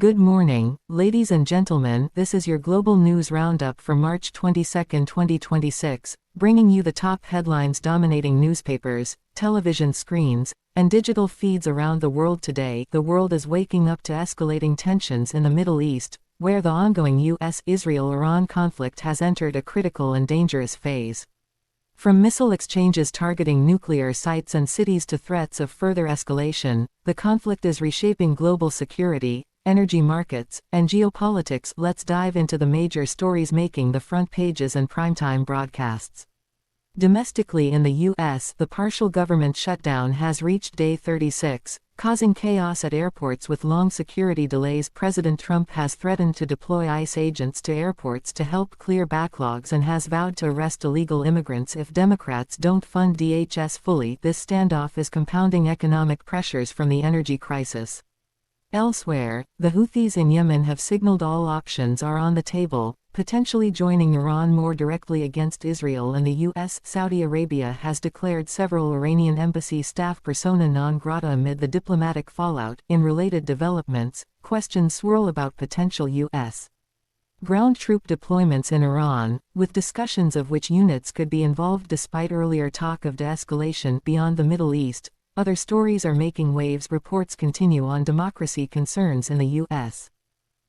Good morning, ladies and gentlemen. This is your global news roundup for March 22, 2026, bringing you the top headlines dominating newspapers, television screens, and digital feeds around the world today. The world is waking up to escalating tensions in the Middle East, where the ongoing US-Israel-Iran conflict has entered a critical and dangerous phase. From missile exchanges targeting nuclear sites and cities to threats of further escalation, the conflict is reshaping global security, energy markets, and geopolitics. Let's dive into the major stories making the front pages and primetime broadcasts. Domestically in the U.S., the partial government shutdown has reached day 36, causing chaos at airports with long security delays. President Trump has threatened to deploy ICE agents to airports to help clear backlogs and has vowed to arrest illegal immigrants if Democrats don't fund DHS fully. This standoff is compounding economic pressures from the energy crisis. Elsewhere, the Houthis in Yemen have signaled all options are on the table, potentially joining Iran more directly against Israel and the U.S. Saudi Arabia has declared several Iranian embassy staff persona non grata amid the diplomatic fallout. In related developments, questions swirl about potential U.S. ground troop deployments in Iran, with discussions of which units could be involved despite earlier talk of de-escalation beyond the Middle East. Other stories are making waves. Reports continue on democracy concerns in the U.S.,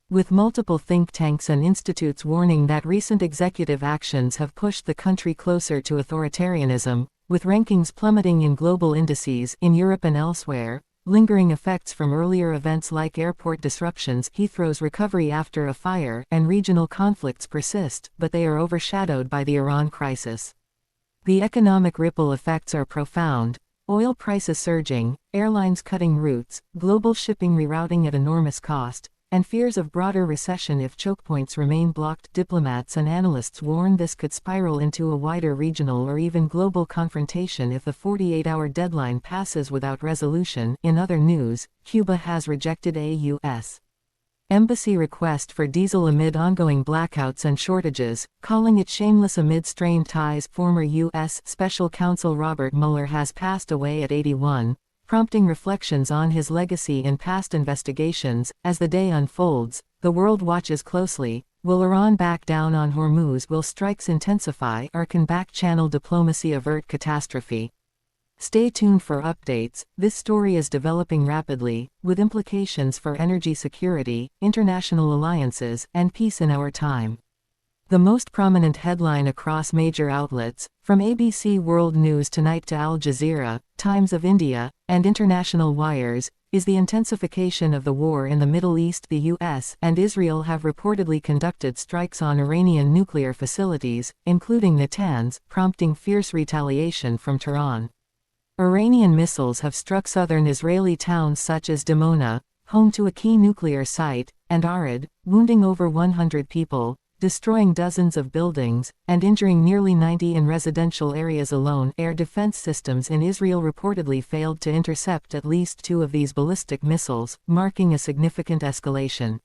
with multiple think tanks and institutes warning that recent executive actions have pushed the country closer to authoritarianism, with rankings plummeting in global indices. In Europe and elsewhere, lingering effects from earlier events like airport disruptions, Heathrow's recovery after a fire, and regional conflicts persist, but they are overshadowed by the Iran crisis. The economic ripple effects are profound. Oil prices surging, airlines cutting routes, global shipping rerouting at enormous cost, and fears of broader recession if choke points remain blocked. Diplomats and analysts warn this could spiral into a wider regional or even global confrontation if the 48-hour deadline passes without resolution. In other news, Cuba has rejected a U.S. embassy request for diesel amid ongoing blackouts and shortages, calling it shameless amid strained ties. Former U.S. Special Counsel Robert Mueller has passed away at 81, prompting reflections on his legacy in past investigations. As the day unfolds, the world watches closely. Will Iran back down on Hormuz? Will strikes intensify, or can back-channel diplomacy avert catastrophe? Stay tuned for updates. This story is developing rapidly, with implications for energy security, international alliances, and peace in our time. The most prominent headline across major outlets, from ABC World News Tonight to Al Jazeera, Times of India, and international wires, is the intensification of the war in the Middle East. The U.S. and Israel have reportedly conducted strikes on Iranian nuclear facilities, including Natanz, prompting fierce retaliation from Tehran. Iranian missiles have struck southern Israeli towns such as Dimona, home to a key nuclear site, and Arad, wounding over 100 people, destroying dozens of buildings, and injuring nearly 90 in residential areas alone. Air defense systems in Israel reportedly failed to intercept at least 2 of these ballistic missiles, marking a significant escalation.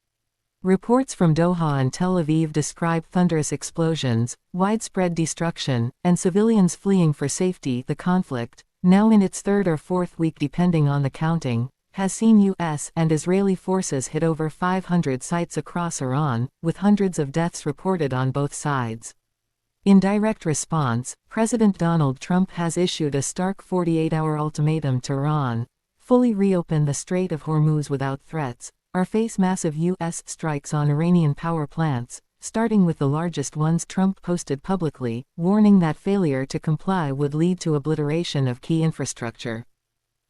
Reports from Doha and Tel Aviv describe thunderous explosions, widespread destruction, and civilians fleeing for safety. The conflict, now in its 3rd or 4th week depending on the counting, has seen U.S. and Israeli forces hit over 500 sites across Iran, with hundreds of deaths reported on both sides. In direct response, President Donald Trump has issued a stark 48-hour ultimatum to Iran: fully reopen the Strait of Hormuz without threats, or face massive U.S. strikes on Iranian power plants, starting with the largest ones. Trump posted publicly, warning that failure to comply would lead to obliteration of key infrastructure.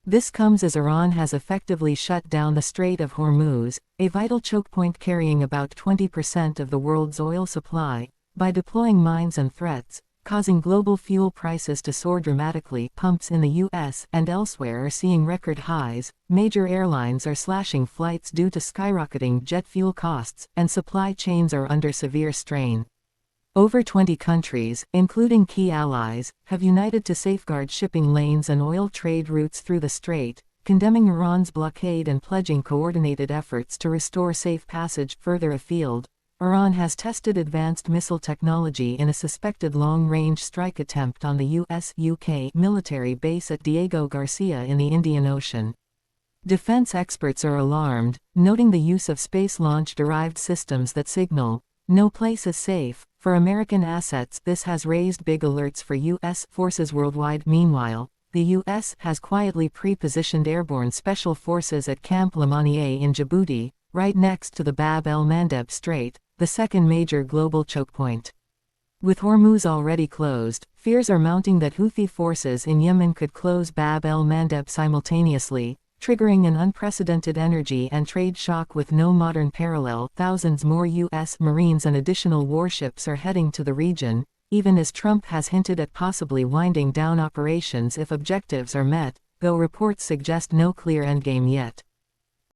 This comes as Iran has effectively shut down the Strait of Hormuz, a vital choke point carrying about 20% of the world's oil supply, by deploying mines and threats, causing global fuel prices to soar dramatically. Pumps in the U.S. and elsewhere are seeing record highs. Major airlines are slashing flights due to skyrocketing jet fuel costs, and supply chains are under severe strain. Over 20 countries, including key allies, have united to safeguard shipping lanes and oil trade routes through the strait, condemning Iran's blockade and pledging coordinated efforts to restore safe passage. Further afield, Iran has tested advanced missile technology in a suspected long-range strike attempt on the US-UK military base at Diego Garcia in the Indian Ocean. Defense experts are alarmed, noting the use of space launch-derived systems that signal, "No place is safe," for American assets. This has raised big alerts for U.S. forces worldwide. Meanwhile, the U.S. has quietly pre-positioned airborne special forces at Camp Lamanier in Djibouti, right next to the Bab el-Mandeb Strait, the second major global chokepoint. With Hormuz already closed, fears are mounting that Houthi forces in Yemen could close Bab el-Mandeb simultaneously, triggering an unprecedented energy and trade shock with no modern parallel. Thousands more U.S. Marines and additional warships are heading to the region, even as Trump has hinted at possibly winding down operations if objectives are met, though reports suggest no clear endgame yet.